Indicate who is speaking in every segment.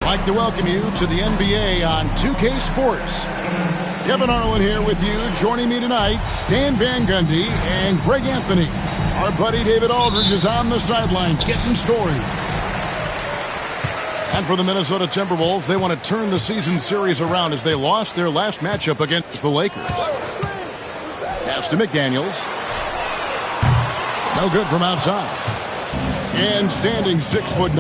Speaker 1: I'd like to welcome you to the NBA on 2K Sports. Kevin Harlan here with you. Joining me tonight, Stan Van Gundy and Greg Anthony. Our buddy David Aldridge is on the sideline getting stories. And for the Minnesota Timberwolves, they want to turn the season series around as they lost their last matchup against the Lakers. Pass to McDaniels. No good from outside. And standing 6'9",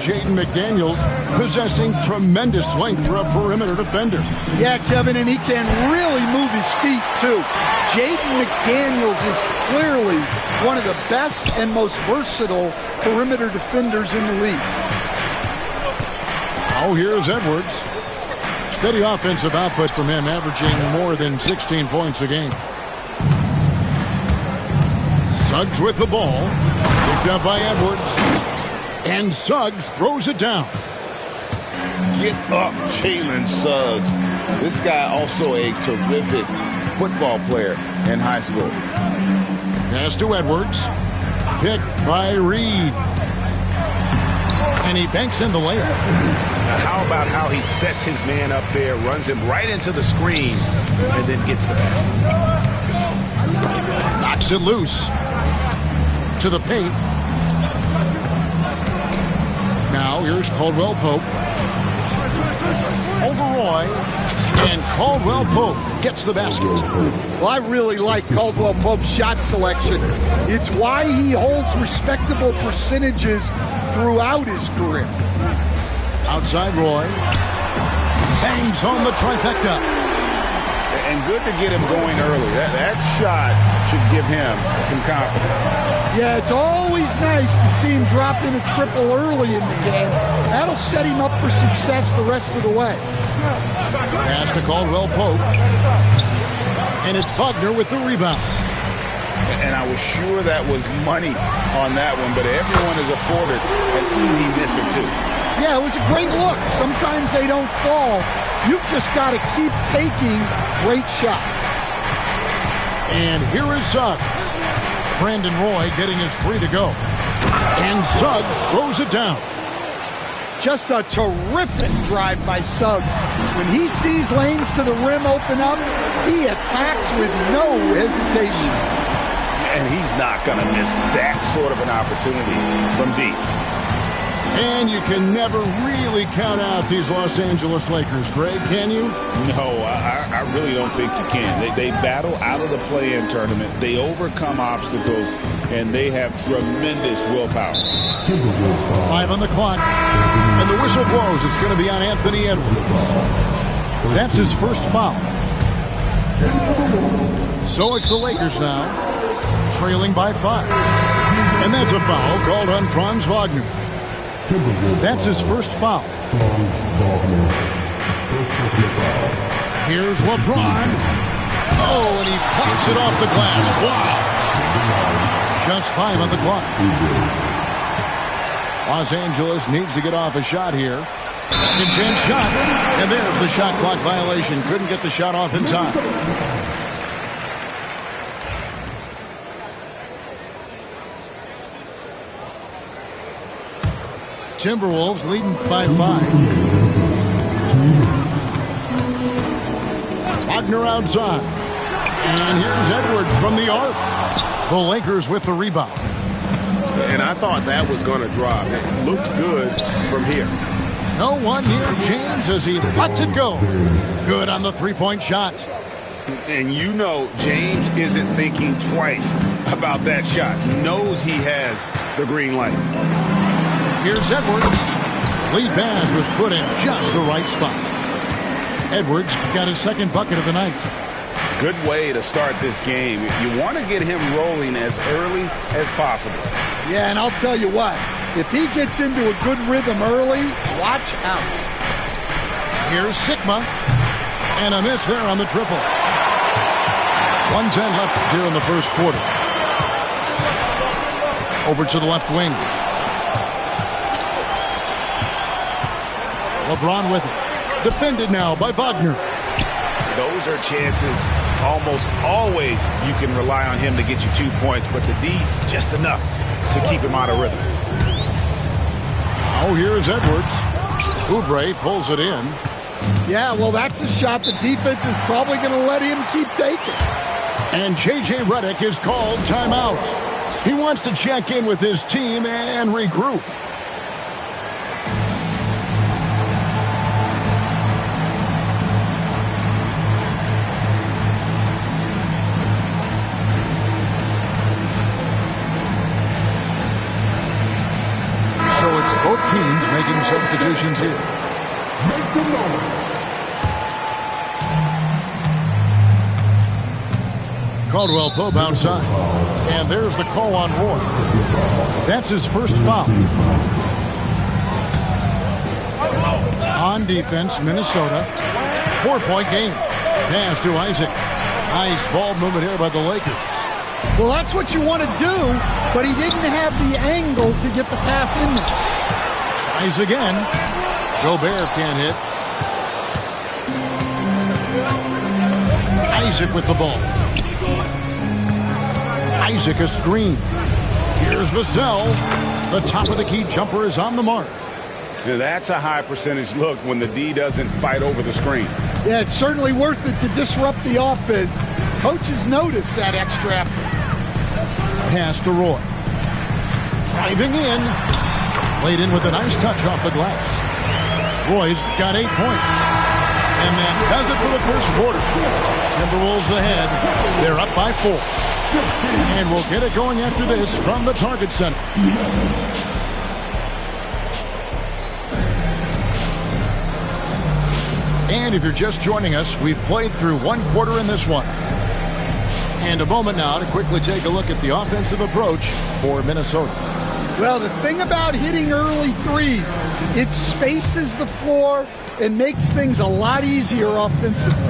Speaker 1: Jaden McDaniels, possessing tremendous length for a perimeter defender.
Speaker 2: Yeah, Kevin, and he can really move his feet, too. Jaden McDaniels is clearly one of the best and most versatile perimeter defenders in the league.
Speaker 1: Oh, here's Edwards. Steady offensive output from him, averaging more than 16 points a game. Suggs with the ball. Picked up by Edwards. And Suggs throws it down.
Speaker 3: Get up, Jalen Suggs. This guy also a terrific football player in high school.
Speaker 1: Pass to Edwards. Picked by Reed. And he banks in the layup.
Speaker 4: How about how he sets his man up there, runs him right into the screen, and then gets the basket.
Speaker 1: Knocks it loose. To the paint. Now here's Caldwell Pope. Over Roy. And Caldwell Pope gets the basket.
Speaker 2: Well, I really like Caldwell Pope's shot selection. It's why he holds respectable percentages throughout his career.
Speaker 1: Outside Roy. Bangs on the trifecta.
Speaker 3: And good to get him going early. That shot should give him some confidence.
Speaker 2: Yeah, it's always nice to see him drop in a triple early in the game. That'll set him up for success the rest of the way.
Speaker 1: Pass to Caldwell Pope. And it's Wagner with the rebound.
Speaker 3: And I was sure that was money on that one, but everyone is afforded an easy miss or two.
Speaker 2: Yeah, it was a great look. Sometimes they don't fall. You've just got to keep taking great shots.
Speaker 1: And here is Suggs. Brandon Roy getting his three to go. And Suggs throws it down.
Speaker 2: Just a terrific drive by Suggs. When he sees lanes to the rim open up, he attacks with no hesitation.
Speaker 3: And he's not going to miss that sort of an opportunity from deep.
Speaker 1: And you can never really count out these Los Angeles Lakers, Greg, can you?
Speaker 3: No, I really don't think you can. They battle out of the play-in tournament. They overcome obstacles, and they have tremendous willpower.
Speaker 1: 5 on the clock, and the whistle blows. It's going to be on Anthony Edwards. That's his first foul. So it's the Lakers now, trailing by 5. And that's a foul called on Franz Wagner. That's his first foul. Here's LeBron. Oh, and he pops it off the glass. Wow. Just 5 on the clock. Los Angeles needs to get off a shot here. Second chance shot. And there's the shot clock violation. Couldn't get the shot off in time. Timberwolves leading by 5. Wagner outside. And here's Edwards from the arc. The Lakers with the rebound.
Speaker 4: And I thought that was going to drop. It looked good from here.
Speaker 1: No one near James as he lets it go. Good on the three-point shot.
Speaker 4: And you know James isn't thinking twice about that shot. Knows he has the green light.
Speaker 1: Here's Edwards. Lead pass was put in just the right spot. Edwards got his second bucket of the night.
Speaker 4: Good way to start this game. You want to get him rolling as early as possible.
Speaker 2: Yeah, and I'll tell you what. If he gets into a good rhythm early, watch out.
Speaker 1: Here's Sigma. And a miss there on the triple. 1:10 left here in the first quarter. Over to the left wing. LeBron with it. Defended now by Wagner.
Speaker 4: Those are chances almost always you can rely on him to get you 2 points, but the D just enough to keep him out of rhythm.
Speaker 1: Oh, here's Edwards. Oubre pulls it in.
Speaker 2: Yeah, well, that's a shot the defense is probably going to let him keep taking.
Speaker 1: And J.J. Redick is called timeout. He wants to check in with his team and regroup. So it's both teams making substitutions here. Caldwell Pope outside. And there's the call on Roy. That's his first foul. On defense, Minnesota. 4-point game. Pass to Isaac. Nice ball movement here by the Lakers.
Speaker 2: Well, that's what you want to do, but he didn't have the angle to get the pass in there.
Speaker 1: Tries again. Gobert can't hit. Isaac with the ball. Isaac a screen. Here's Vassell. The top of the key jumper is on the mark.
Speaker 4: Now that's a high percentage look when the D doesn't fight over the screen.
Speaker 2: Yeah, it's certainly worth it to disrupt the offense. Coaches notice that extra effort.
Speaker 1: Pass to Roy. Driving in. Laid in with a nice touch off the glass. Roy's got 8 points. And that does it for the first quarter. Timberwolves ahead. They're up by 4. And we'll get it going after this from the Target Center. And if you're just joining us, we've played through 1 quarter in this one. And a moment now to quickly take a look at the offensive approach for Minnesota.
Speaker 2: Well, the thing about hitting early threes, it spaces the floor and makes things a lot easier offensively.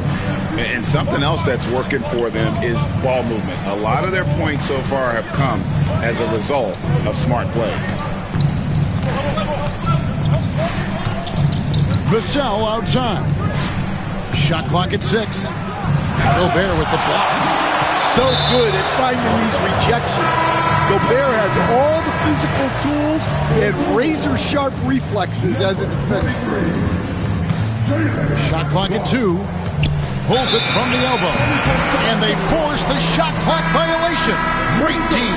Speaker 3: And something else that's working for them is ball movement. A lot of their points so far have come as a result of smart plays.
Speaker 1: Vassell outside. Shot clock at 6. Gobert with the block.
Speaker 2: So good at finding these rejections. Gobert has all the physical tools and razor-sharp reflexes as a defender.
Speaker 1: Shot clock at 2. Pulls it from the elbow. And they force the shot clock violation. Great team.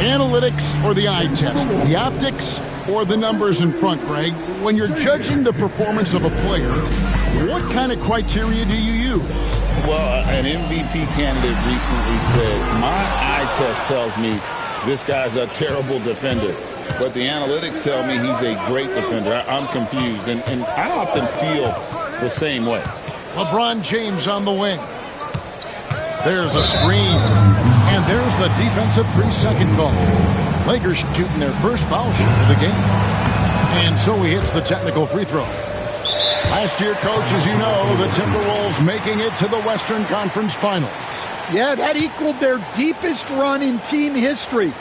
Speaker 1: Analytics or the eye test? The optics or the numbers in front, Greg? When you're judging the performance of a player, what kind of criteria do you use?
Speaker 3: Well, an MVP candidate recently said, my eye test tells me this guy's a terrible defender, but the analytics tell me he's a great defender. I'm confused, and I often feel the same way.
Speaker 1: LeBron James on the wing. There's a screen, and there's the defensive 3-second call. Lakers shooting their first foul shot of the game. And so he hits the technical free throw. Last year, Coach, as you know, the Timberwolves making it to the Western Conference Finals.
Speaker 2: Yeah, that equaled their deepest run in team history,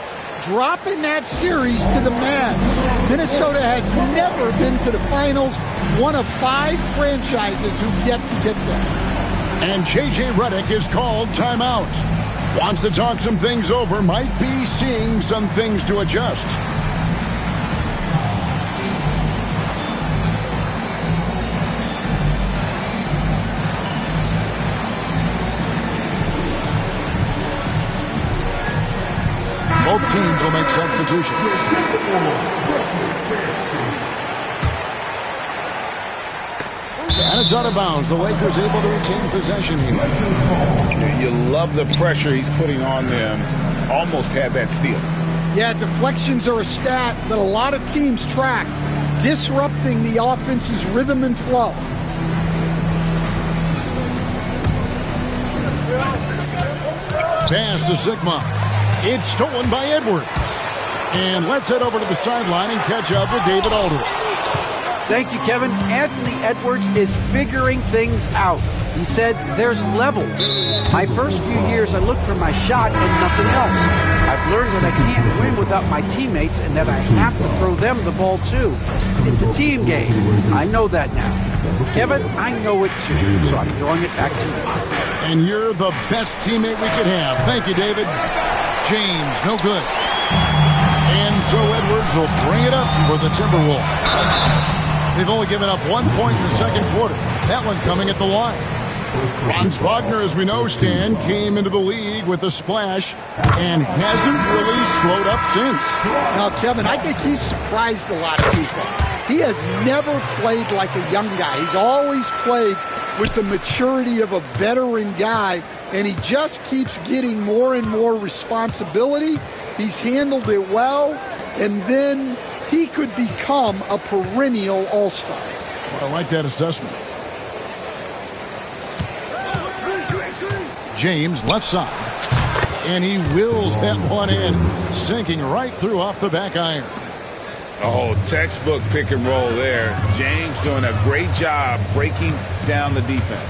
Speaker 2: dropping that series to the Mavs. Minnesota has never been to the finals, one of 5 franchises who've yet to get there.
Speaker 1: And J.J. Redick is called timeout. Wants to talk some things over, might be seeing some things to adjust. Both teams will make substitutions. And it's out of bounds. The Lakers able to retain possession here.
Speaker 3: You love the pressure he's putting on them. Almost had that steal.
Speaker 2: Yeah, deflections are a stat that a lot of teams track, disrupting the offense's rhythm and flow.
Speaker 1: Pass to Sigma. It's stolen by Edwards. And let's head over to the sideline and catch up with David Aldridge.
Speaker 5: Thank you, Kevin. Anthony Edwards is figuring things out. He said there's levels. My first few years, I looked for my shot and nothing else. I've learned that I can't win without my teammates and that I have to throw them the ball too. It's a team game. I know that now. Kevin, I know it too, so I'm throwing it back to you.
Speaker 1: And you're the best teammate we could have. Thank you, David. James, no good. And so Edwards will bring it up for the Timberwolves. They've only given up 1 point in the second quarter. That one coming at the line. Franz Wagner, as we know, Stan, came into the league with a splash and hasn't really slowed up since.
Speaker 2: Now, Kevin, I think he's surprised a lot of people. He has never played like a young guy. He's always played with the maturity of a veteran guy, and he just keeps getting more and more responsibility. He's handled it well, and then he could become a perennial all-star.
Speaker 1: Well, I like that assessment. James, left side. And he wills that one in, sinking right through off the back iron.
Speaker 3: Oh, textbook pick and roll there. James doing a great job breaking down the defense.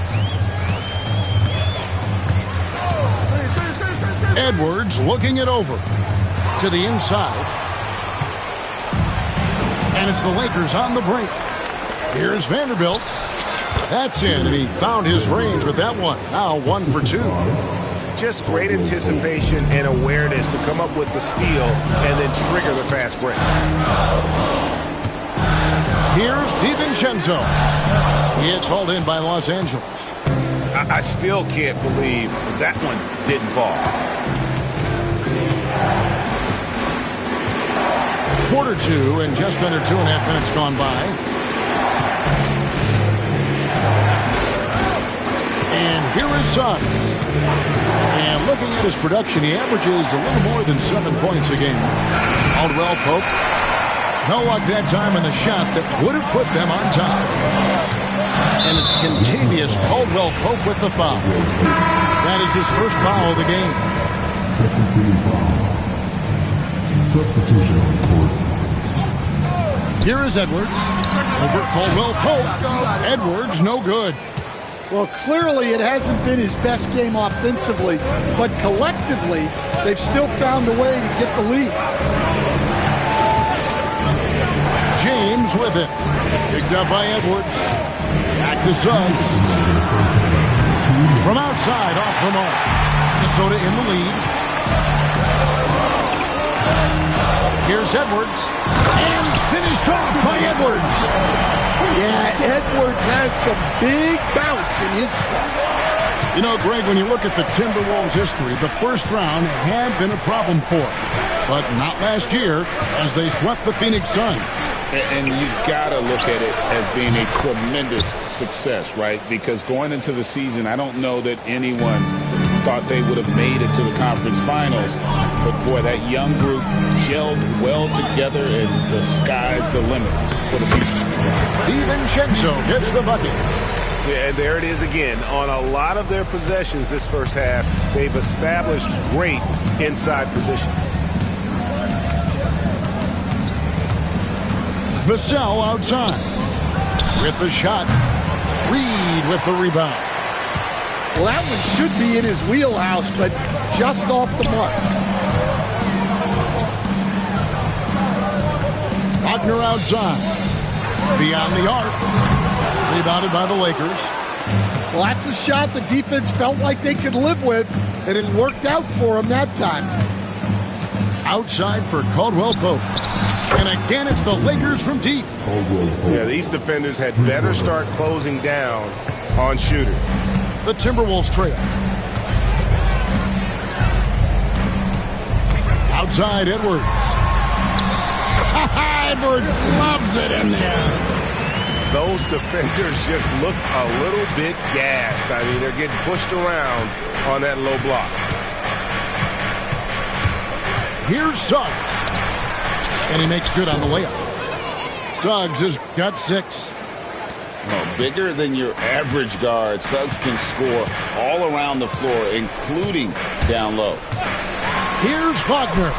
Speaker 1: Edwards looking it over to the inside. And it's the Lakers on the break. Here's Vanderbilt. That's in, and he found his range with that one. Now 1 for 2.
Speaker 4: Just great anticipation and awareness to come up with the steal and then trigger the fast break.
Speaker 1: Here's DiVincenzo. It's hauled in by Los Angeles.
Speaker 4: I still can't believe that one didn't fall.
Speaker 1: Quarter 2 and just under 2.5 minutes gone by. And here is Suggs. And looking at his production, he averages a little more than 7 points a game. Caldwell Pope. No luck that time in the shot that would have put them on top. And it's Kentavious Caldwell Pope with the foul. That is his first foul of the game.
Speaker 6: Second team foul. Substitution on the court.
Speaker 1: Here is Edwards. Over Caldwell Pope. Edwards, no good.
Speaker 2: Well, clearly it hasn't been his best game offensively, but collectively, they've still found a way to get the lead.
Speaker 1: James with it. Picked up by Edwards. Back to Suggs. From outside, off the mark. Minnesota in the lead. Here's Edwards. And finished off by Edwards.
Speaker 2: Yeah, Edwards has some big bounce in his step.
Speaker 1: You know, Greg, when you look at the Timberwolves' history, the first round had been a problem for them. But not last year, as they swept the Phoenix Suns.
Speaker 3: And you got to look at it as being a tremendous success, right? Because going into the season, I don't know that anyone thought they would have made it to the conference finals. But, boy, that young group gelled well together, and the sky's the limit for the future.
Speaker 1: DiVincenzo gets the bucket.
Speaker 4: Yeah, and there it is again. On a lot of their possessions this first half, they've established great inside position.
Speaker 1: Vassell outside with the shot. Reed with the rebound.
Speaker 2: Well, that one should be in his wheelhouse, but just off the mark.
Speaker 1: Wagner outside. Beyond the arc. Rebounded by the Lakers.
Speaker 2: Well, that's a shot the defense felt like they could live with, and it worked out for them that time.
Speaker 1: Outside for Caldwell Pope. And again, it's the Lakers from deep.
Speaker 7: Yeah, these defenders had better start closing down on shooters.
Speaker 1: The Timberwolves trail. Outside, Edwards. Edwards loves it in there.
Speaker 7: Those defenders just look a little bit gassed. I mean, they're getting pushed around on that low block.
Speaker 1: Here's Suggs. And he makes good on the layup. Suggs has got 6.
Speaker 3: No, bigger than your average guard, Suggs can score all around the floor, including down low.
Speaker 1: Here's Wagner.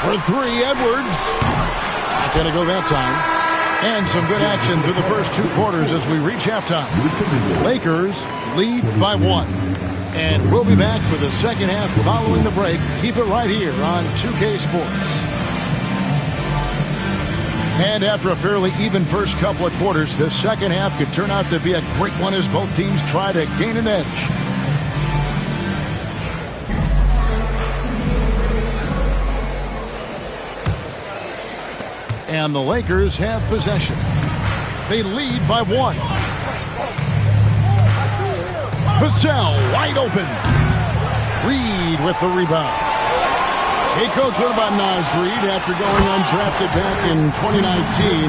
Speaker 1: For 3, Edwards. Not going to go that time. And some good action through the first 2 quarters as we reach halftime. Lakers lead by 1. And we'll be back for the second half following the break. Keep it right here on 2K Sports. And after a fairly even first couple of quarters, the second half could turn out to be a great one as both teams try to gain an edge. And the Lakers have possession. They lead by 1. Vassell wide open. Reed with the rebound. Hey, Coach, what about Naz Reid after going undrafted back in 2019?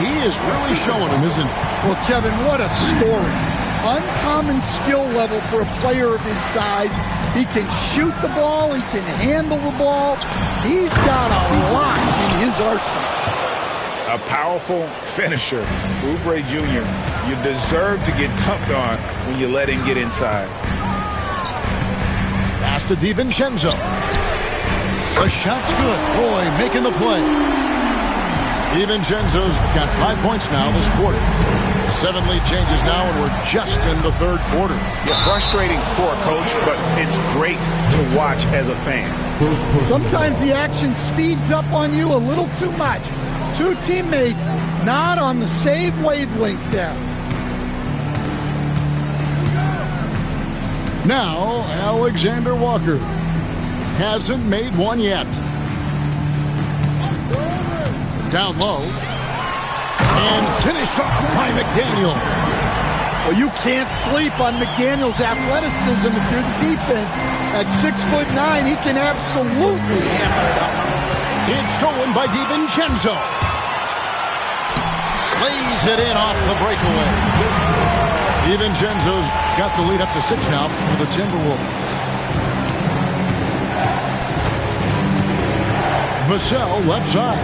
Speaker 1: He is really showing him, isn't he?
Speaker 2: Well, Kevin, what a story. Uncommon skill level for a player of his size. He can shoot the ball. He can handle the ball. He's got a lot in his arsenal.
Speaker 4: A powerful finisher. Oubre Jr., you deserve to get dunked on when you let him get inside.
Speaker 1: Pass to DiVincenzo. The shot's good. Roy making the play. DiVincenzo's got 5 points now this quarter. 7 lead changes now, and we're just in the third quarter.
Speaker 4: Yeah, frustrating for a coach, but it's great to watch as a fan.
Speaker 2: Sometimes the action speeds up on you a little too much. 2 teammates not on the same wavelength there.
Speaker 1: Now, Alexander Walker hasn't made one yet. Down low. And finished off by McDaniel.
Speaker 2: Well, you can't sleep on McDaniel's athleticism if you're the defense. At 6'9", he can absolutely hammer it up.
Speaker 1: It's stolen by DiVincenzo. Lays it in off the breakaway. DiVincenzo's got the lead up to 6 now for the Timberwolves. Vassell left side.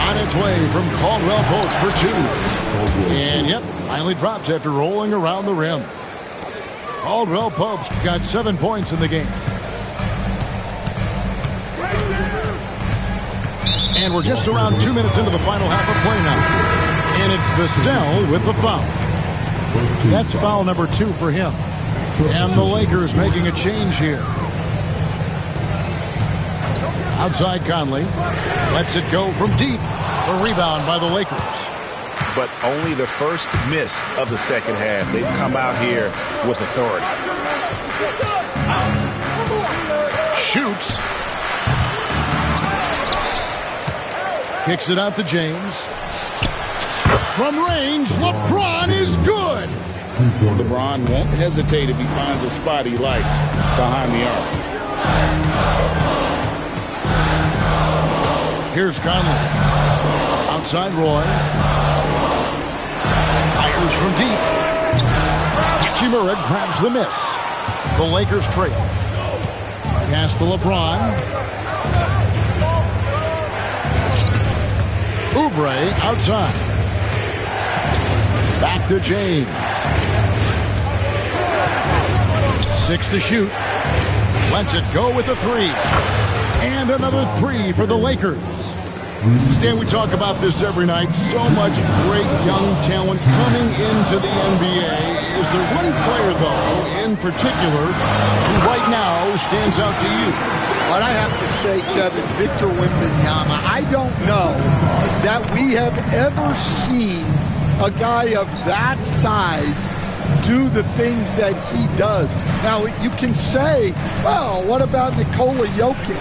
Speaker 1: On its way from Caldwell Pope for 2. And yep, finally drops after rolling around the rim. Caldwell Pope's got 7 points in the game. And we're just around 2 minutes into the final half of play now. And it's Vassell with the foul. That's foul number 2 for him. And the Lakers making a change here. Outside Conley. Lets it go from deep. A rebound by the Lakers.
Speaker 4: But only the first miss of the second half. They've come out here with authority.
Speaker 1: Shoots. Kicks it out to James. From range, LeBron is good.
Speaker 3: LeBron won't hesitate if he finds a spot he likes behind the arc.
Speaker 1: Here's Conley. Outside Roy. Fires from deep. Hachimura grabs the miss. The Lakers trail. Pass to LeBron. Oubre outside. Back to James. 6 to shoot. Lets it go with a 3. And another 3 for the Lakers. Stan, we talk about this every night. So much great young talent coming into the NBA. Is there one player, though, in particular, who right now stands out to you?
Speaker 2: What I have to say, Kevin, Victor Wembanyama, I don't know that we have ever seen a guy of that size do the things that he does. Now, you can say, well, what about Nikola Jokic?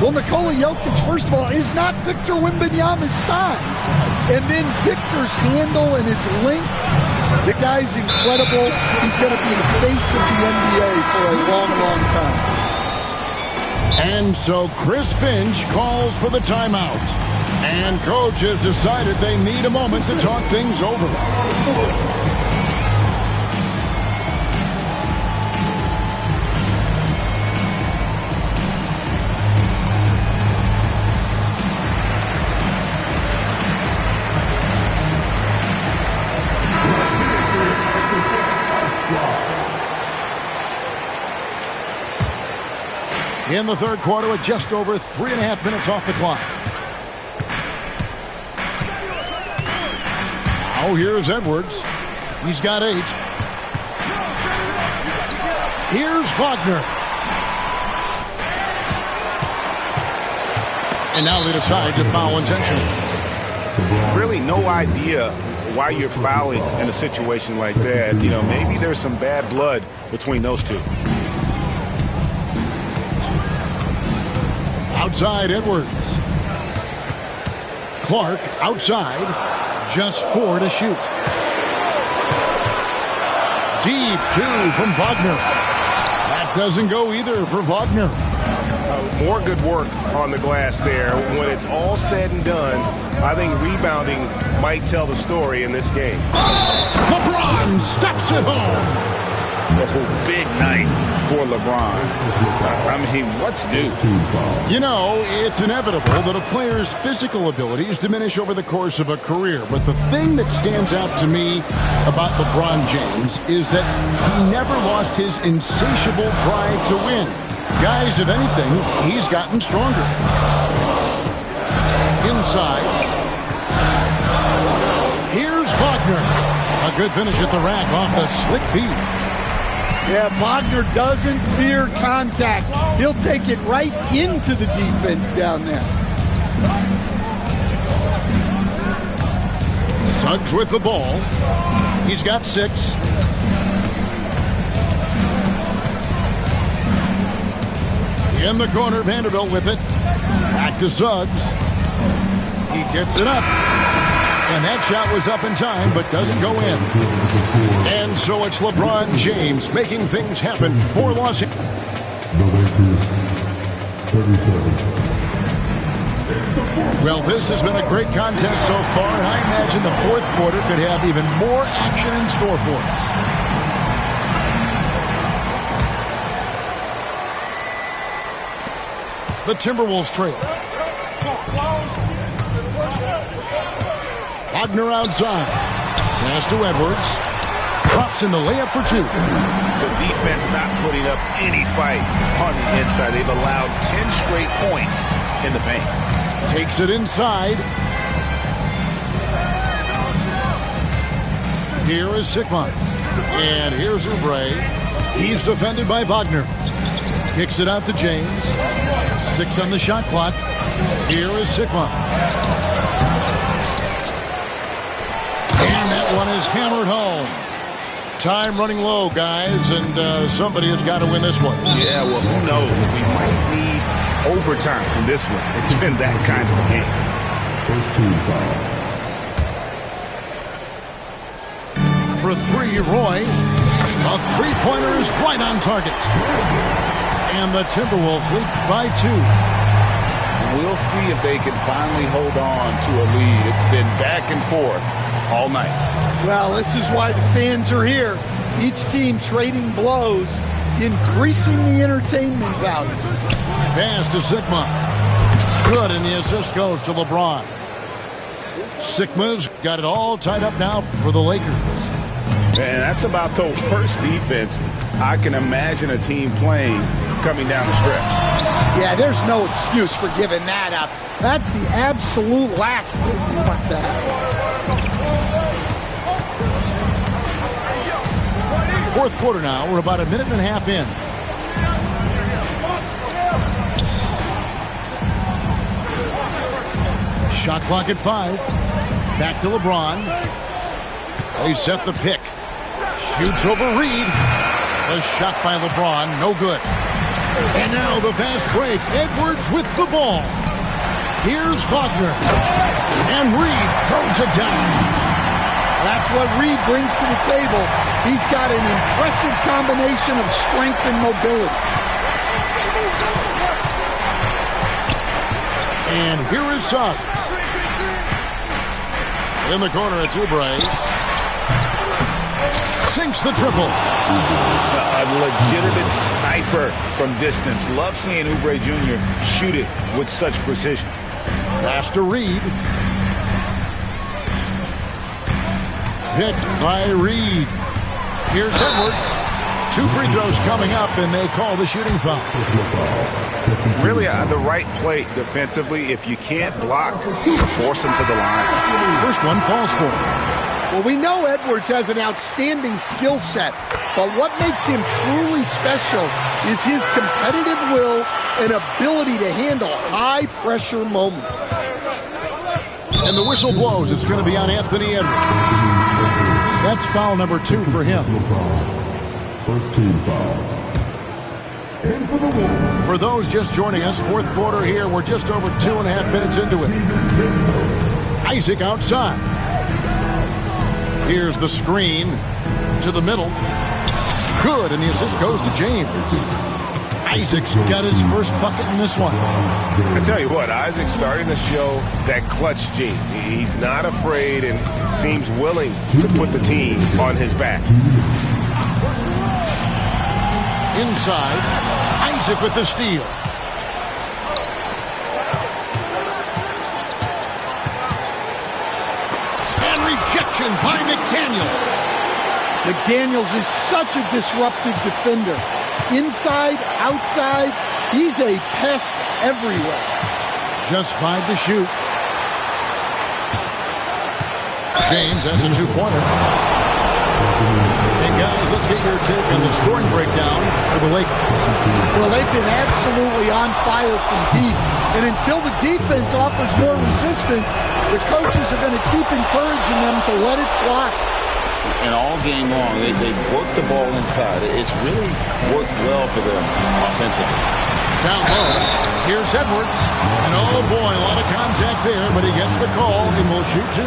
Speaker 2: Well, Nikola Jokic, first of all, is not Victor Wembanyama's size. And then Victor's handle and his length, the guy's incredible. He's going to be the face of the NBA for a long, long time.
Speaker 1: And so Chris Finch calls for the timeout. And coach has decided they need a moment to talk things over. In the third quarter with just over 3.5 minutes off the clock. Now here's Edwards. He's got 8. Here's Wagner. And now they decide to foul intentionally.
Speaker 4: Really no idea why you're fouling in a situation like that. You know, maybe there's some bad blood between those two.
Speaker 1: Outside Edwards. Clark outside. Just 4 to shoot. Deep 2 from Wagner. That doesn't go either for Wagner.
Speaker 7: More good work on the glass there. When it's all said and done, I think rebounding might tell the story in this game.
Speaker 1: LeBron steps it home.
Speaker 3: A big night for LeBron. I mean, what's new?
Speaker 1: You know, it's inevitable that a player's physical abilities diminish over the course of a career. But the thing that stands out to me about LeBron James is that he never lost his insatiable drive to win. Guys, if anything, he's gotten stronger. Inside. Here's Wagner. A good finish at the rack off the slick feed.
Speaker 2: Yeah, Wagner doesn't fear contact. He'll take it right into the defense down there.
Speaker 1: Suggs with the ball. He's got 6. In the corner, Vanderbilt with it. Back to Suggs. He gets it up. And that shot was up in time, but doesn't go in. And so it's LeBron James making things happen for Los Angeles. Well, this has been a great contest so far, and I imagine the fourth quarter could have even more action in store for us. The Timberwolves trail. Wagner outside. Pass to Edwards. Drops in the layup for 2.
Speaker 4: The defense not putting up any fight on the inside. They've allowed 10 straight points in the paint.
Speaker 1: Takes it inside. Here is Sigma. And here's Oubre. He's defended by Wagner. Kicks it out to James. 6 on the shot clock. Here is Sigma. And that one is hammered home. Time running low, guys, and somebody has got to win this one.
Speaker 4: Yeah, well, who knows? We might need overtime in this one. It's been that kind of a game.
Speaker 6: First team foul.
Speaker 1: For 3, Roy. A three-pointer is right on target. And the Timberwolves lead by 2.
Speaker 3: We'll see if they can finally hold on to a lead. It's been back and forth all night.
Speaker 2: Well, this is why the fans are here. Each team trading blows, increasing the entertainment value.
Speaker 1: Pass to Sigma. Good, and the assist goes to LeBron. Sigma's got it all tied up now for the Lakers.
Speaker 4: Man, that's about the worst defense I can imagine a team playing coming down the stretch.
Speaker 2: Yeah, there's no excuse for giving that up. That's the absolute last thing you want to have.
Speaker 1: Fourth quarter now. We're about a minute and a half in. Shot clock at 5. Back to LeBron. They set the pick. Shoots over Reed. The shot by LeBron, no good. And now the fast break. Edwards with the ball. Here's Wagner. And Reed throws it down.
Speaker 2: That's what Reed brings to the table. He's got an impressive combination of strength and mobility.
Speaker 1: And here is Suggs. In the corner, it's Oubre. Sinks the triple.
Speaker 4: A legitimate sniper from distance. Love seeing Oubre Jr. shoot it with such precision.
Speaker 1: Pass to Reed. Picked by Reed. Here's Edwards. 2 free throws coming up, and they call the shooting foul.
Speaker 4: Really, the right play defensively. If you can't block, force him to the line.
Speaker 1: First one falls for him.
Speaker 2: Well, we know Edwards has an outstanding skill set, but what makes him truly special is his competitive will and ability to handle high-pressure moments.
Speaker 1: And the whistle blows. It's going to be on Anthony Edwards. That's foul number 2 for him.
Speaker 6: First team foul.
Speaker 1: For those just joining us, fourth quarter here. We're just over 2.5 minutes into it. Isaac outside. Here's the screen to the middle. Good, and the assist goes to James. Isaac's got his first bucket in this one.
Speaker 7: I tell you what, Isaac's starting to show that clutch gene. He's not afraid and seems willing to put the team on his back.
Speaker 1: Inside, Isaac with the steal. And rejection by McDaniels.
Speaker 2: McDaniels is such a disruptive defender. Inside, outside, he's a pest everywhere.
Speaker 1: Just 5 to shoot. James has a 2-pointer. And guys, let's get your take on the scoring breakdown for the Lakers.
Speaker 2: Well, they've been absolutely on fire from deep. And until the defense offers more resistance, the coaches are going to keep encouraging them to let it fly.
Speaker 3: And all game long, they worked the ball inside. It's really worked well for them offensively.
Speaker 1: Down low, here's Edwards. And oh boy, a lot of contact there, but he gets the call and will shoot 2.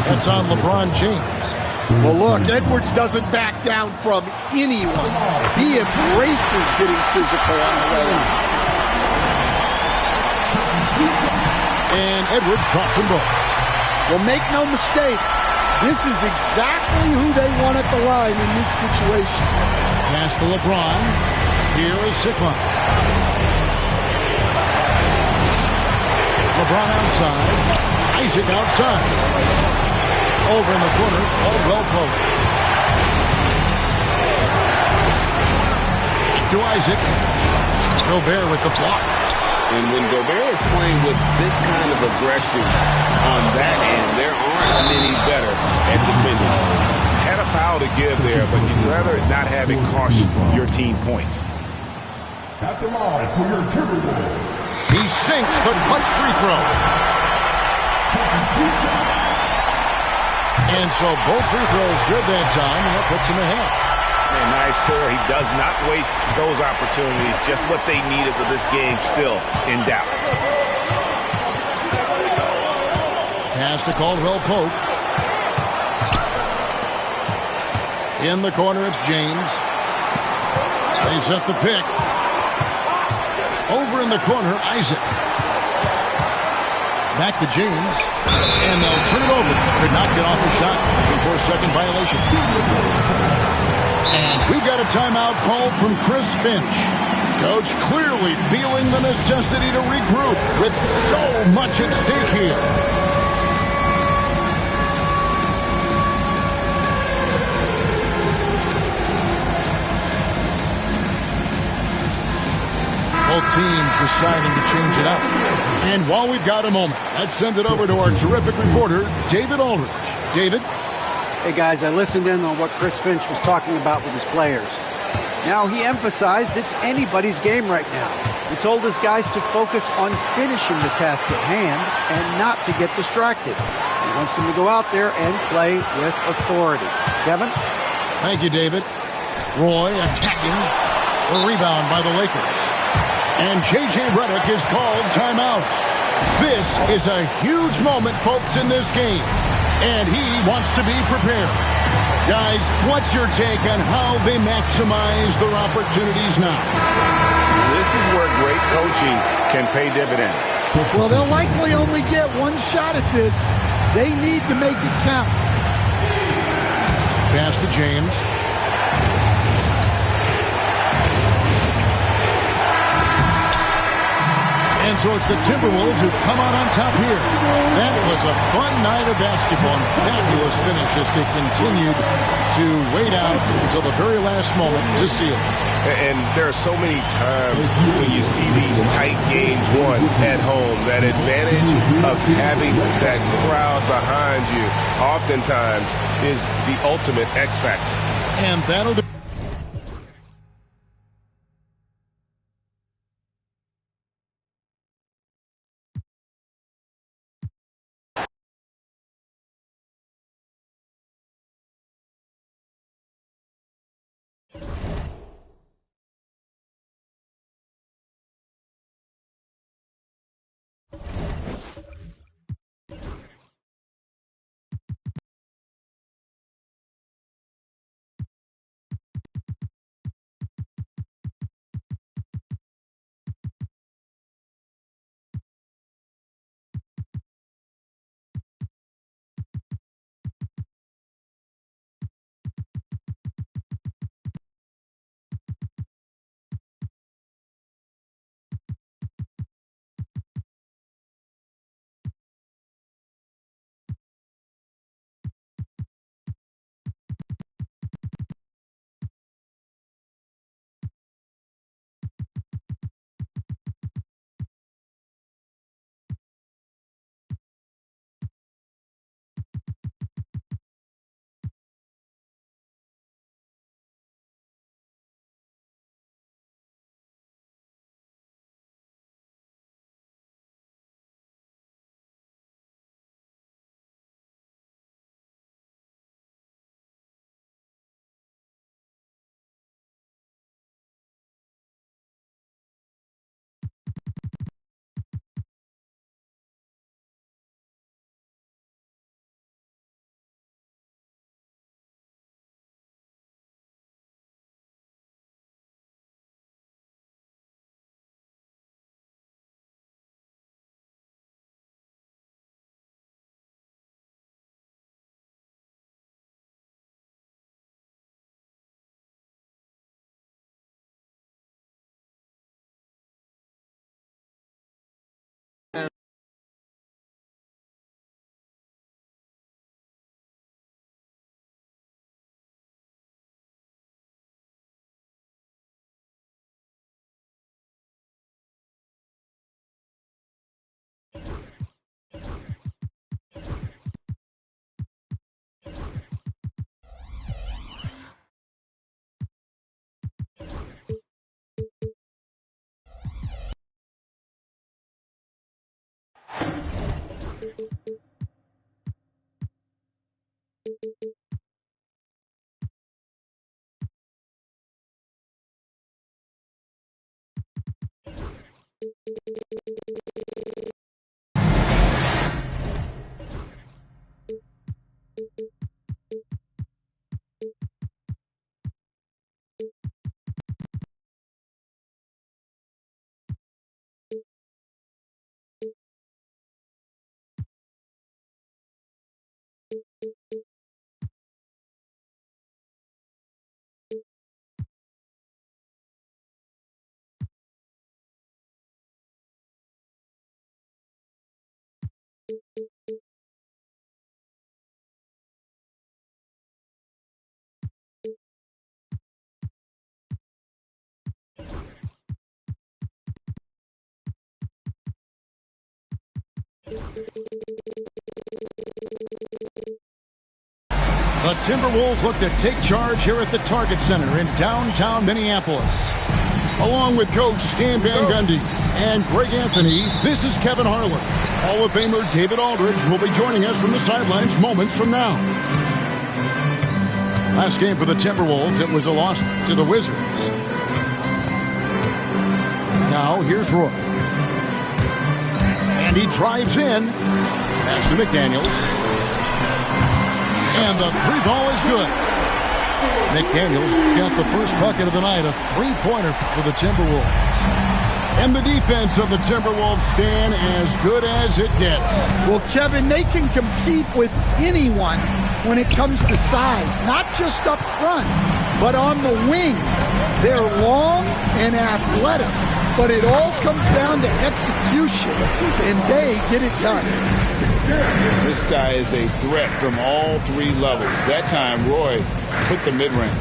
Speaker 1: That's on LeBron James.
Speaker 2: Well, look, Edwards doesn't back down from anyone. He embraces getting physical on the way out.
Speaker 1: And Edwards drops them both.
Speaker 2: Well, make no mistake, this is exactly who they want at the line in this situation.
Speaker 1: Pass to LeBron. Here is Sigma. LeBron outside. Isaac outside. Over in the corner, Caldwell Pope. To Isaac. Gobert with the block.
Speaker 3: And when Gobert is playing with this kind of aggression on that end, there aren't many better at defending.
Speaker 4: Had a foul to give there, but you'd rather not have it cost your team points.
Speaker 6: At the line for your Timberwolves.
Speaker 1: He sinks the clutch free throw. And so both free throws good that time, and that puts him ahead.
Speaker 4: And nice there. He does not waste those opportunities. Just what they needed with this game still in doubt.
Speaker 1: Pass to Caldwell Pope. In the corner, it's James. They set the pick. Over in the corner, Isaac. Back to James. And they'll turn it over. Could not get off a shot before second violation. And we've got a timeout called from Chris Finch. Coach clearly feeling the necessity to regroup with so much at stake here. Both teams deciding to change it up. And while we've got a moment, let's send it over to our terrific reporter, David Aldridge. David?
Speaker 5: Hey, guys, I listened in on what Chris Finch was talking about with his players. Now, he emphasized it's anybody's game right now. He told his guys to focus on finishing the task at hand and not to get distracted. He wants them to go out there and play with authority. Kevin?
Speaker 1: Thank you, David. Roy attacking. The rebound by the Lakers. And J.J. Redick is called timeout. This is a huge moment, folks, in this game. And he wants to be prepared. Guys, what's your take on how they maximize their opportunities now?
Speaker 4: This is where great coaching can pay dividends.
Speaker 2: Well, they'll likely only get one shot at this. They need to make it count.
Speaker 1: Pass to James. And so it's the Timberwolves who come out on top here. That was a fun night of basketball and fabulous finish as they continued to wait out until the very last moment to seal it.
Speaker 7: And there are so many times when you see these tight games won at home, that advantage of having that crowd behind you oftentimes is the ultimate X factor.
Speaker 1: And that'll do. The Timberwolves look to take charge here at the Target Center in downtown Minneapolis. Along with Coach Stan Van Gundy and Greg Anthony, this is Kevin Harlan. Hall of Famer David Aldridge will be joining us from the sidelines moments from now. Last game for the Timberwolves, it was a loss to the Wizards. Now, here's Roy. And he drives in. Pass to McDaniels. And the three ball is good. McDaniels got the first bucket of the night, a three-pointer for the Timberwolves. And the defense of the Timberwolves stand as good as it gets.
Speaker 2: Well, Kevin, they can compete with anyone when it comes to size, not just up front, but on the wings. They're long and athletic, but it all comes down to execution, and they get it done.
Speaker 3: This guy is a threat from all three levels. That time, Roy put the mid-range.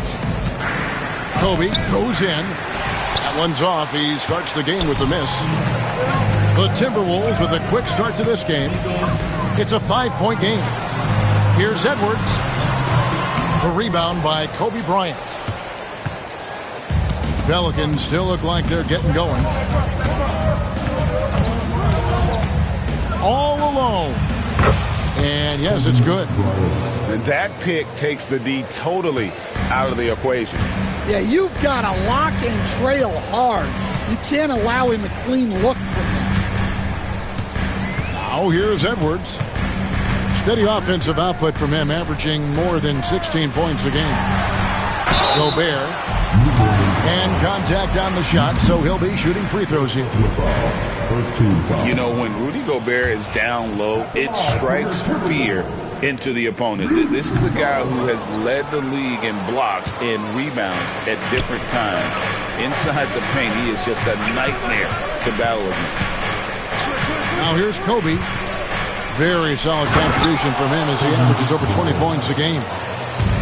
Speaker 1: Kobe goes in. That one's off. He starts the game with a miss. The Timberwolves with a quick start to this game. It's a 5-point game. Here's Edwards. The rebound by Kobe Bryant. Pelicans still look like they're getting going. All alone. And yes, it's good.
Speaker 7: And that pick takes the D totally out of the equation.
Speaker 2: Yeah, you've got to lock and trail hard. You can't allow him a clean look from him.
Speaker 1: Now here's Edwards. Steady offensive output from him, averaging more than 16 points a game. Gobert. And contact on the shot, so he'll be shooting free throws here.
Speaker 3: You know, when Rudy Gobert is down low, it strikes fear into the opponent. This is a guy who has led the league in blocks and rebounds at different times. Inside the paint, he is just a nightmare to battle against.
Speaker 1: Now here's Kobe. Very solid contribution from him as he averages over 20 points a game.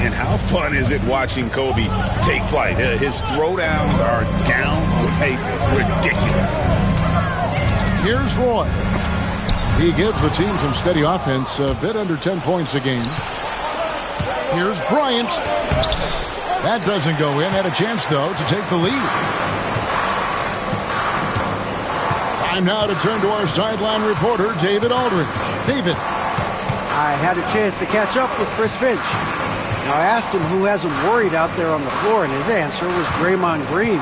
Speaker 3: And how fun is it watching Kobe take flight? His throwdowns are downright ridiculous.
Speaker 1: Here's Roy. He gives the team some steady offense, a bit under 10 points a game. Here's Bryant. That doesn't go in. Had a chance, though, to take the lead. Time now to turn to our sideline reporter, David Aldridge. David.
Speaker 5: I had a chance to catch up with Chris Finch. Now, I asked him who has him worried out there on the floor, and his answer was Draymond Green.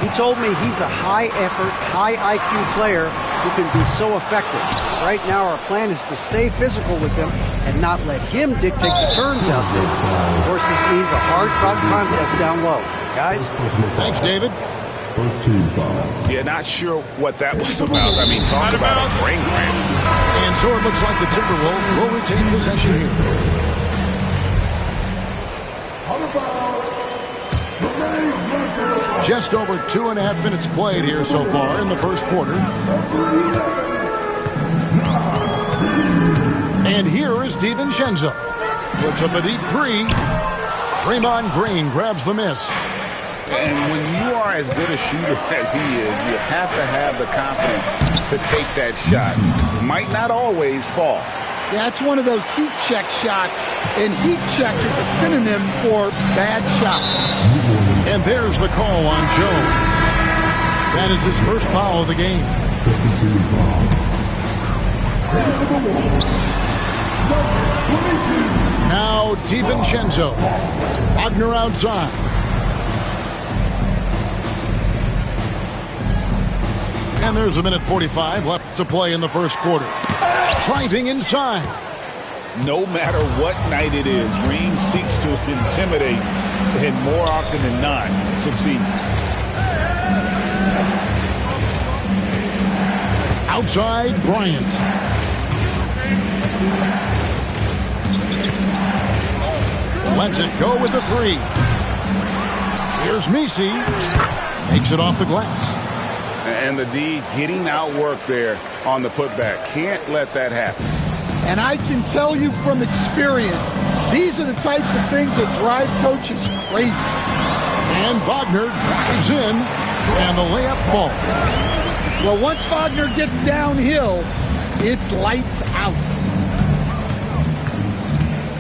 Speaker 5: He told me he's a high-effort, high-IQ player who can be so effective. Right now, our plan is to stay physical with him and not let him dictate the turns out there. Of course, this means a hard-fought contest down low. Guys?
Speaker 1: Thanks, David.
Speaker 7: Yeah, not sure what that was about. I mean, talk about a brain cramp.
Speaker 1: And so it looks like the Timberwolves will retain possession here. Just over 2.5 minutes played here so far in the first quarter. And here is DiVincenzo. Puts up a deep three. Draymond Green grabs the miss.
Speaker 3: And when you are as good a shooter as he is, you have to have the confidence to take that shot. Might not always fall.
Speaker 2: Yeah, it's one of those heat check shots, and heat check is a synonym for bad shot.
Speaker 1: And there's the call on Jones. That is his first foul of the game. Now DiVincenzo. Wagner outside. And there's 1:45 left to play in the first quarter. Driving inside.
Speaker 3: No matter what night it is, Green seeks to intimidate and more often than not succeed.
Speaker 1: Outside Bryant. Lets it go with the three. Here's Messi. Makes it off the glass.
Speaker 7: And the D getting outworked there on the putback. Can't let that happen.
Speaker 2: And I can tell you from experience, these are the types of things that drive coaches crazy.
Speaker 1: And Wagner drives in, and the layup falls.
Speaker 2: Well, once Wagner gets downhill, It's lights out.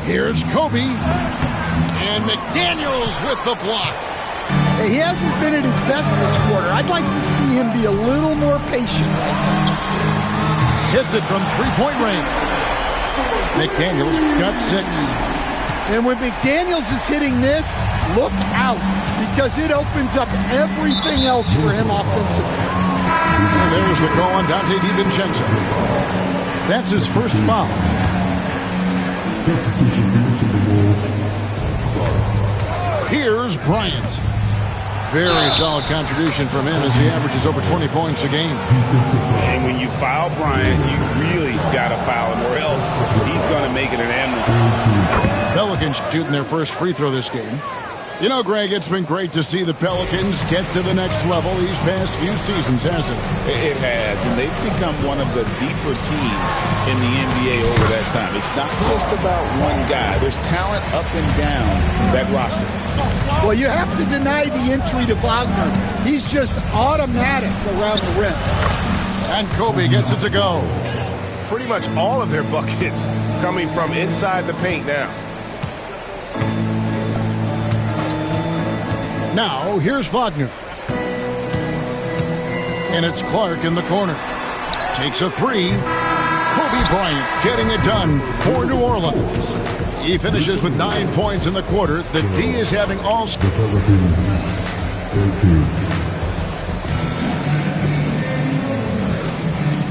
Speaker 1: Here's Kobe. And McDaniels with the block.
Speaker 2: Hey, he hasn't been at his best this quarter. I'd like to see him be a little more patient.
Speaker 1: Hits it from three-point range. McDaniels got 6.
Speaker 2: And when McDaniels is hitting this, look out, because it opens up everything else for him offensively.
Speaker 1: And there's the call on Dante DiVincenzo. That's his first foul.
Speaker 6: Substitution due to the Wolves.
Speaker 1: Here's Bryant. Very solid contribution from him as he averages over 20 points a game.
Speaker 4: And when you foul Bryant, you really got to foul him, or else he's going to make it an and one.
Speaker 1: Pelicans shooting their first free throw this game. You know, Greg, it's been great to see the Pelicans get to the next level these past few seasons, hasn't it?
Speaker 3: It has, and they've become one of the deeper teams in the NBA over that time. It's not just about one guy. There's talent up and down that roster.
Speaker 2: Well, you have to deny the entry to Wagner. He's just automatic around the rim.
Speaker 1: And Kobe gets it to go.
Speaker 7: Pretty much all of their buckets coming from inside the paint now.
Speaker 1: Now, here's Wagner. And it's Clark in the corner. Takes a 3. Kobe Bryant getting it done for New Orleans. He finishes with 9 points in the quarter. The D is having all...
Speaker 6: The Pelicans, 13.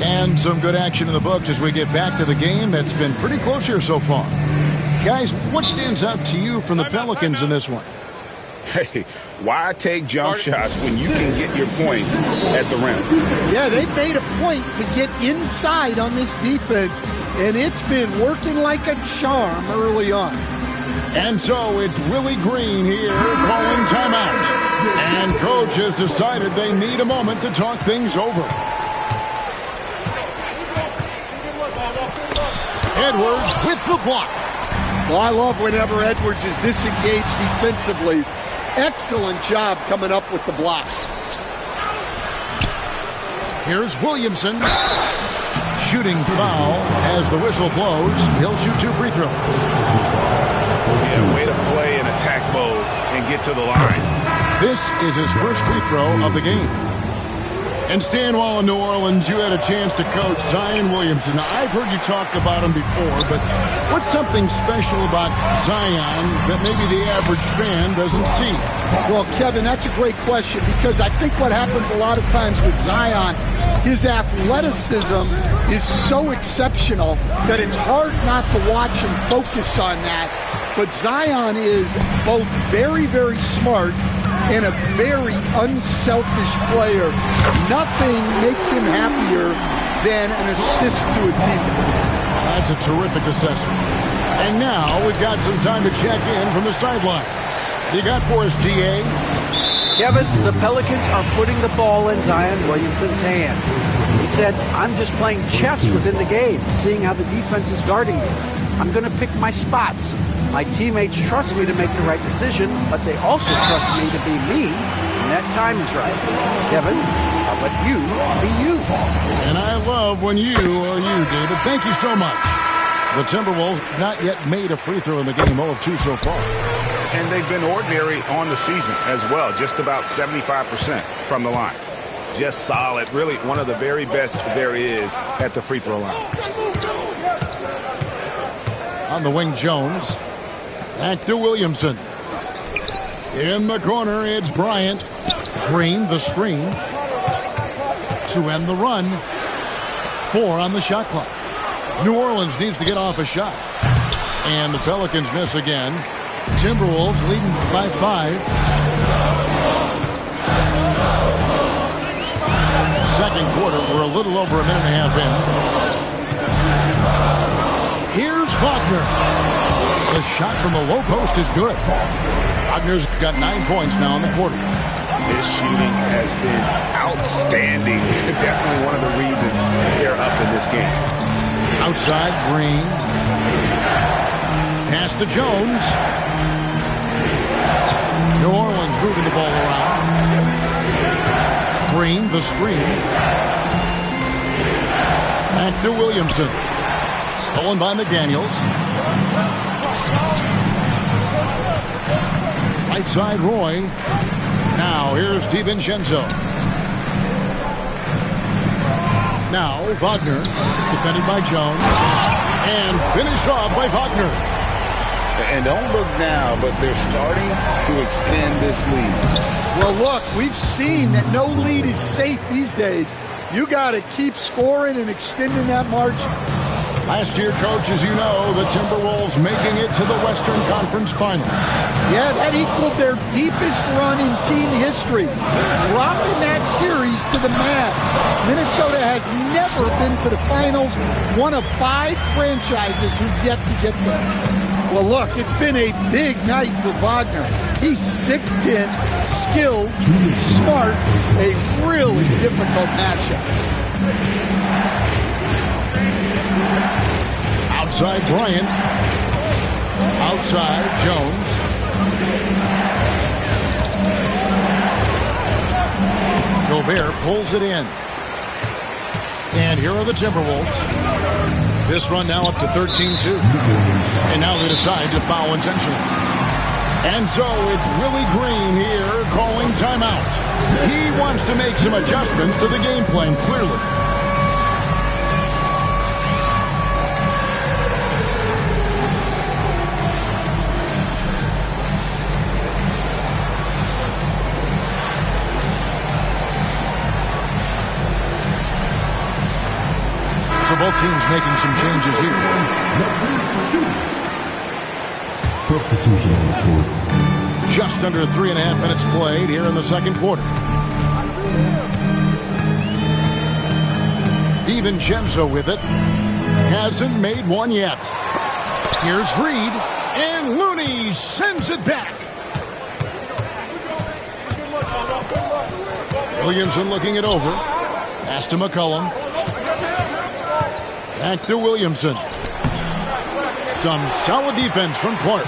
Speaker 1: And some good action in the books as we get back to the game that's been pretty close here so far. Guys, what stands out to you from the Pelicans in this one?
Speaker 4: Hey, why take jump shots when you can get your points at the rim?
Speaker 2: Yeah, they've made a point to get inside on this defense, and it's been working like a charm early on.
Speaker 1: And so it's Willie Green here calling timeout. And coach has decided they need a moment to talk things over. Edwards with the block.
Speaker 2: Well, I love whenever Edwards is this engaged defensively. Excellent job coming up with the block.
Speaker 1: Here's Williamson. Shooting foul as the whistle blows. He'll shoot 2 free throws.
Speaker 4: Yeah, way to play in attack mode and get to the line.
Speaker 1: This is his first free throw of the game. And Stan, while in New Orleans, you had a chance to coach Zion Williamson. Now, I've heard you talk about him before, but what's something special about Zion that maybe the average fan doesn't see?
Speaker 2: Well, Kevin, that's a great question, because I think what happens a lot of times with Zion, his athleticism is so exceptional that it's hard not to watch and focus on that. But Zion is both very, very smart and a very unselfish player. Nothing makes him happier than an assist to a teammate.
Speaker 1: That's a terrific assessment. And now we've got some time to check in from the sidelines. You got for us, DA?
Speaker 5: Kevin, the Pelicans are putting the ball in Zion Williamson's hands. He said, I'm just playing chess within the game, seeing how the defense is guarding me. I'm going to pick my spots. My teammates trust me to make the right decision, but they also trust me to be me when that time is right. Kevin, how about you be you?
Speaker 1: And I love when you are you, David. Thank you so much. The Timberwolves not yet made a free throw in the game, 0 of 2 so far.
Speaker 4: And they've been ordinary on the season as well, just about 75% from the line. Just solid, really one of the very best there is at the free throw line.
Speaker 1: On the wing, Jones. Back to Williamson. In the corner, it's Bryant. Green, the screen. To end the run. 4 on the shot clock. New Orleans needs to get off a shot. And the Pelicans miss again. Timberwolves leading by 5. Second quarter, we're a little over a minute and a half in. Here's Wagner. The shot from the low post is good. Wagner's got 9 points now in the quarter.
Speaker 4: His shooting has been outstanding. Definitely one of the reasons they're up in this game.
Speaker 1: Outside, Green. Pass to Jones. New Orleans moving the ball around. Green, the screen. Back to Williamson. Stolen by McDaniels. Right side Roy. Now here's DiVincenzo. Now Wagner. Defended by Jones. And finished off by Wagner.
Speaker 3: And don't look now, but they're starting to extend this lead.
Speaker 2: Well, look, we've seen that no lead is safe these days. You got to keep scoring and extending that margin.
Speaker 1: Last year, Coach, as you know, the Timberwolves making it to the Western Conference Finals.
Speaker 2: Yeah, that equaled their deepest run in team history, dropping that series to the Mavs. Minnesota has never been to the finals, one of 5 franchises who've yet to get there. Well, look, it's been a big night for Wagner. He's 6'10", skilled, smart, a really difficult matchup.
Speaker 1: Outside Bryant. Outside Jones. Gobert pulls it in. And here are the Timberwolves. This run now up to 13-2. And now they decide to foul intentionally. And so it's Willie Green here calling timeout. He wants to make some adjustments to the game plan, clearly. So both teams making some changes here.
Speaker 6: Substitution report.
Speaker 1: Just under 3.5 minutes played here in the second quarter. DiVincenzo with it. Hasn't made one yet. Here's Reed. And Looney sends it back. Williamson looking it over. Pass to McCollum. Back to Williamson. Some solid defense from Clark.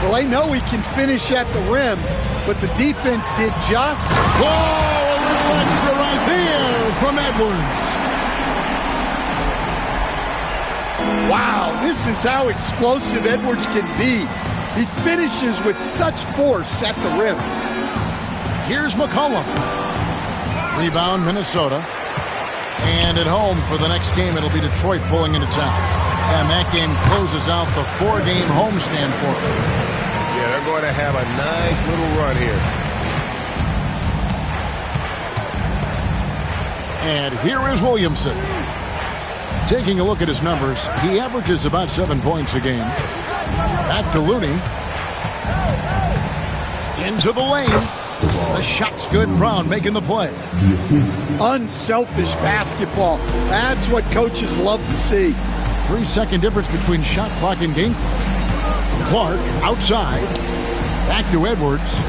Speaker 2: Well, they know he can finish at the rim, but the defense did just.
Speaker 1: Oh, a little extra right there from Edwards.
Speaker 2: Wow, this is how explosive Edwards can be. He finishes with such force at the rim.
Speaker 1: Here's McCollum. Rebound, Minnesota. And at home for the next game, it'll be Detroit pulling into town. And that game closes out the 4-game homestand for them.
Speaker 7: Yeah, they're going to have a nice little run here.
Speaker 1: And here is Williamson. Taking a look at his numbers, he averages about 7 points a game. Back to Looney. Into the lane. The shot's good. Brown making the play.
Speaker 2: Unselfish basketball. That's what coaches love to see.
Speaker 1: 3-second difference between shot clock and game clock. Clark outside. Back to Edwards.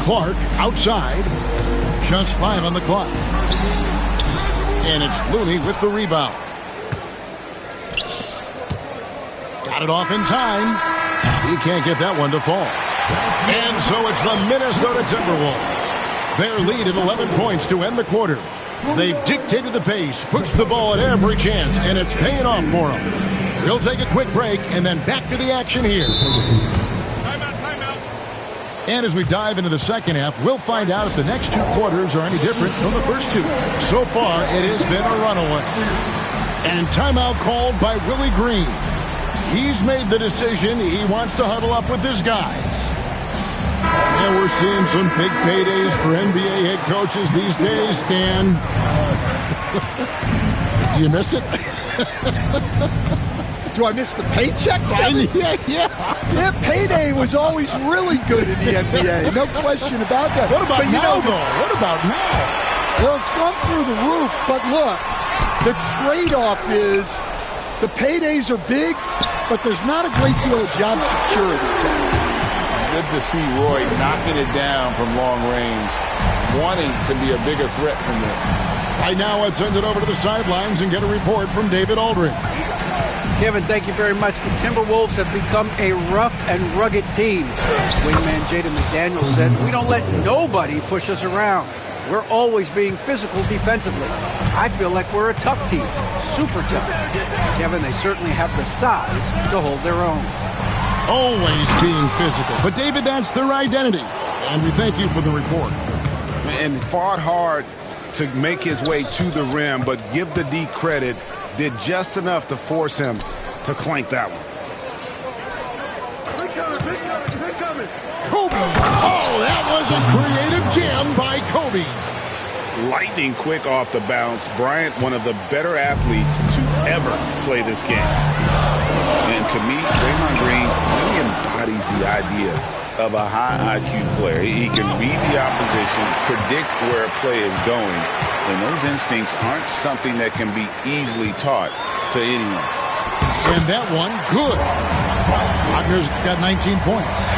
Speaker 1: Clark outside. Just 5 on the clock. And it's Looney with the rebound. Got it off in time. He can't get that one to fall. And so it's the Minnesota Timberwolves. Their lead at 11 points to end the quarter. They've dictated the pace, pushed the ball at every chance, and it's paying off for them. We'll take a quick break and then back to the action here. And as we dive into the second half, we'll find out if the next 2 quarters are any different from the first 2. So far, it has been a runaway. And timeout called by Willie Green. He's made the decision he wants to huddle up with his guys. And we're seeing some big paydays for NBA head coaches these days, Stan. Do you miss it?
Speaker 2: Do I miss the paychecks?
Speaker 1: Yeah.
Speaker 2: Payday was always really good in the NBA. No question about that.
Speaker 1: What about now, though? What about now?
Speaker 2: Well, it's gone through the roof, but look, the trade-off is the paydays are big, but there's not a great deal of job security.
Speaker 3: Good to see Roy knocking it down from long range, wanting to be a bigger threat from them.
Speaker 1: Right now, let's send it over to the sidelines and get a report from David Aldridge.
Speaker 5: Kevin, thank you very much. The Timberwolves have become a rough and rugged team. Wingman Jaden McDaniels said, "We don't let nobody push us around. We're always being physical defensively. I feel like we're a tough team, super tough." Kevin, they certainly have the size to hold their own.
Speaker 1: Always being physical. But, David, that's their identity. And we thank you for the report.
Speaker 7: And fought hard to make his way to the rim, but give the D credit, did just enough to force him to clank that one.
Speaker 1: Kobe. Oh, that was a creative jam by Kobe.
Speaker 3: Lightning quick off the bounce. Bryant, one of the better athletes to ever play this game. And to me, Draymond Green really embodies the idea of a high IQ player. He can read the opposition, predict where a play is going, and those instincts aren't something that can be easily taught to anyone.
Speaker 1: And that one, good. Wagner's got 19 points.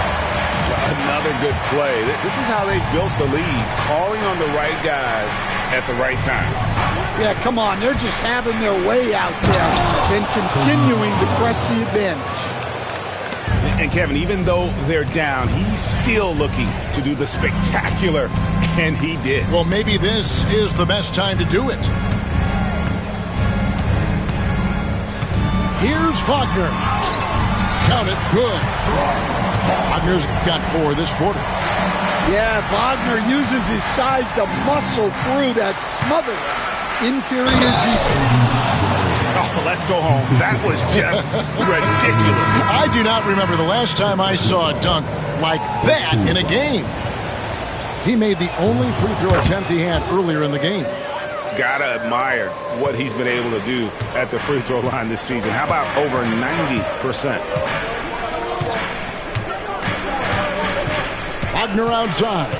Speaker 3: Another good play. This is how they built the lead, calling on the right guys at the right time.
Speaker 2: Yeah, come on. They're just having their way out there and continuing to press the advantage.
Speaker 7: And Kevin, even though they're down, he's still looking to do the spectacular, and he did.
Speaker 1: Well, maybe this is the best time to do it. Here's Wagner. Count it, good. Wagner's got 4 this quarter.
Speaker 2: Yeah, Wagner uses his size to muscle through that smothered interior defense.
Speaker 7: Oh, let's go home. That was just ridiculous.
Speaker 1: I do not remember the last time I saw a dunk like that in a game. He made the only free throw attempt he had earlier in the game.
Speaker 7: Gotta admire what he's been able to do at the free throw line this season. How about over 90%?
Speaker 1: Wagner outside.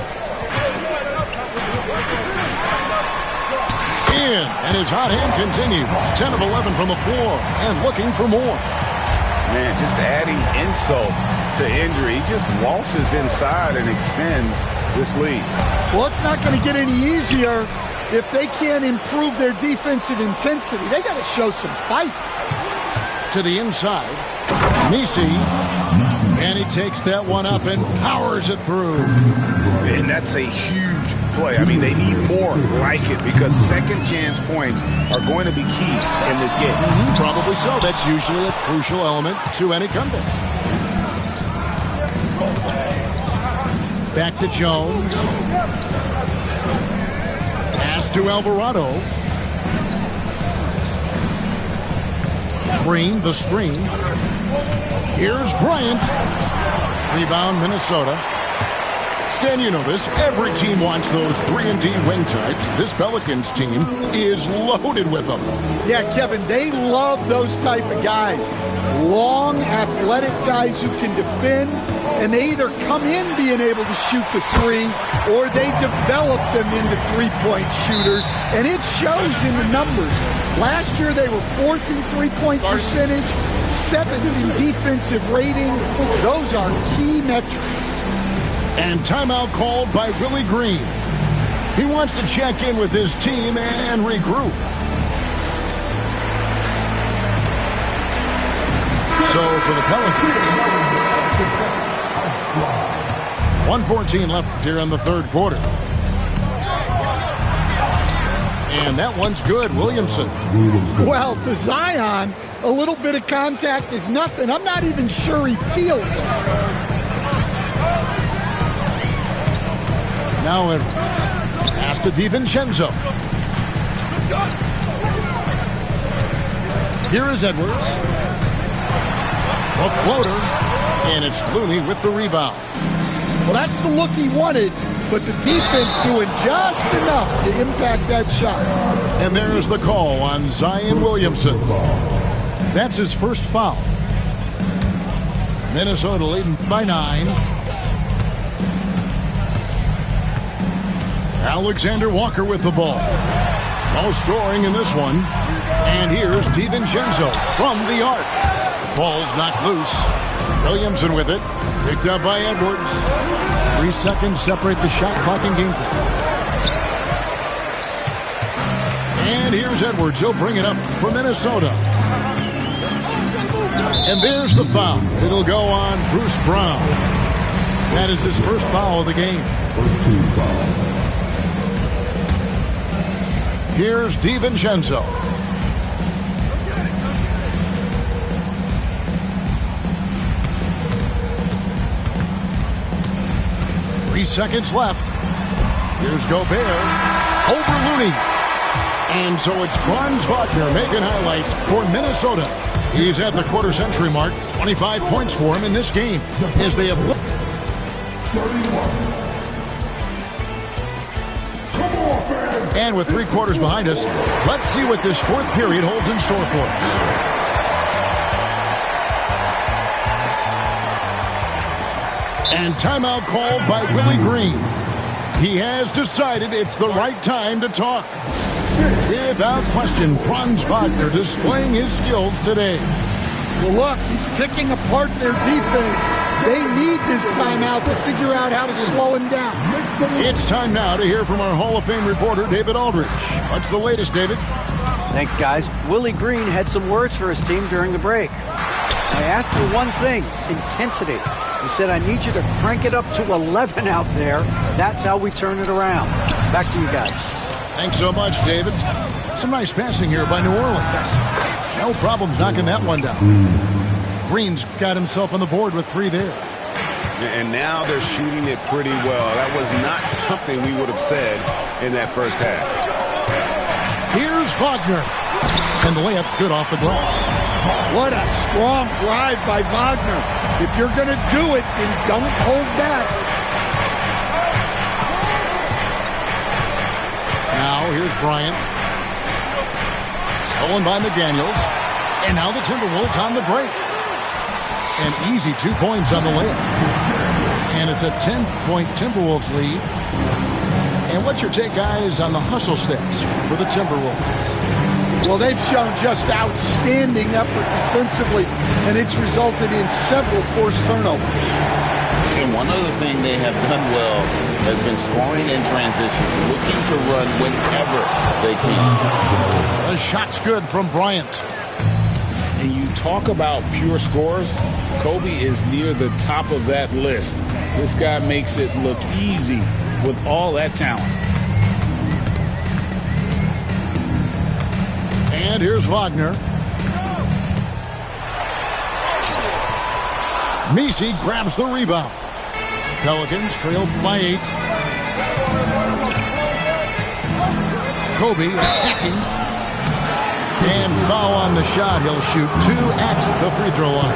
Speaker 1: In, and his hot hand continues. 10 of 11 from the floor, and looking for more.
Speaker 7: Man, just adding insult to injury. He just waltzes inside and extends this lead.
Speaker 2: Well, it's not going to get any easier if they can't improve their defensive intensity. They got to show some fight.
Speaker 1: To the inside, Nisi, and he takes that one up and powers it through.
Speaker 7: And that's a huge play. I mean, they need more like it because second chance points are going to be key in this game.
Speaker 1: Probably so. That's usually a crucial element to any comeback. Back to Jones. Pass to Alvarado. Green, the screen. Here's Bryant. Rebound, Minnesota. Stan, you know this. Every team wants those 3-and-D wing types. This Pelicans team is loaded with them.
Speaker 2: Yeah, Kevin, they love those type of guys. Long, athletic guys who can defend, and they either come in being able to shoot the three, or they develop them into three-point shooters, and it shows in the numbers. Last year, they were 4th in three-point percentage, 7th in defensive rating. Those are key metrics.
Speaker 1: And timeout called by Willie Green. He wants to check in with his team and regroup. So for the Pelicans, 1:14 left here in the third quarter. And that one's good, Williamson.
Speaker 2: Well, to Zion, a little bit of contact is nothing. I'm not even sure he feels it.
Speaker 1: Now Edwards. Pass to DiVincenzo. Here is Edwards. A floater. And it's Looney with the rebound.
Speaker 2: Well, that's the look he wanted, but the defense doing just enough to impact that shot.
Speaker 1: And there's the call on Zion Williamson. That's his first foul. Minnesota leading by 9. Alexander Walker with the ball. No scoring in this one. And here's DiVincenzo from the arc. Ball's knocked loose. Williamson with it. Picked up by Edwards. 3 seconds separate the shot clock and game clock. And here's Edwards. He'll bring it up for Minnesota. And there's the foul. It'll go on Bruce Brown. That is his first foul of the game.
Speaker 6: First team foul.
Speaker 1: Here's DiVincenzo. Three seconds left. Here's Gobert. Over Looney. And so it's Franz Wagner making highlights for Minnesota. He's at the quarter century mark. 25 points for him in this game as they have...
Speaker 6: 31.
Speaker 1: And with 3 quarters behind us, let's see what this fourth period holds in store for us. And timeout called by Willie Green. He has decided it's the right time to talk. Without question, Franz Wagner displaying his skills today.
Speaker 2: Well, look, he's picking apart their defense. They need this timeout to figure out how to slow him down.
Speaker 1: It's time now to hear from our Hall of Fame reporter, David Aldridge. What's the latest, David?
Speaker 5: Thanks, guys. Willie Green had some words for his team during the break. I asked for one thing, intensity. He said, I need you to crank it up to 11 out there. That's how we turn it around. Back to you guys.
Speaker 1: Thanks so much, David. Some nice passing here by New Orleans. No problems knocking that one down. Green's got himself on the board with 3 there.
Speaker 7: And now they're shooting it pretty well. That was not something we would have said in that first half.
Speaker 1: Here's Wagner. And the layup's good off the glass.
Speaker 2: What a strong drive by Wagner. If you're going to do it, then don't hold back.
Speaker 1: Now here's Bryant. Stolen by McDaniels. And now the Timberwolves on the break. An easy 2 points on the layup. And it's a 10-point Timberwolves lead. And what's your take, guys, on the hustle stats for the Timberwolves?
Speaker 2: Well, they've shown just outstanding effort defensively, and it's resulted in several forced turnovers.
Speaker 3: And one other thing they have done well has been scoring in transition, looking to run whenever they can.
Speaker 1: The shot's good from Bryant.
Speaker 3: And you talk about pure scorers, Kobe is near the top of that list. This guy makes it look easy with all that talent.
Speaker 1: And here's Wagner. Messi grabs the rebound. Pelicans trailed by 8. Kobe attacking. And foul on the shot. He'll shoot 2 at the free throw line.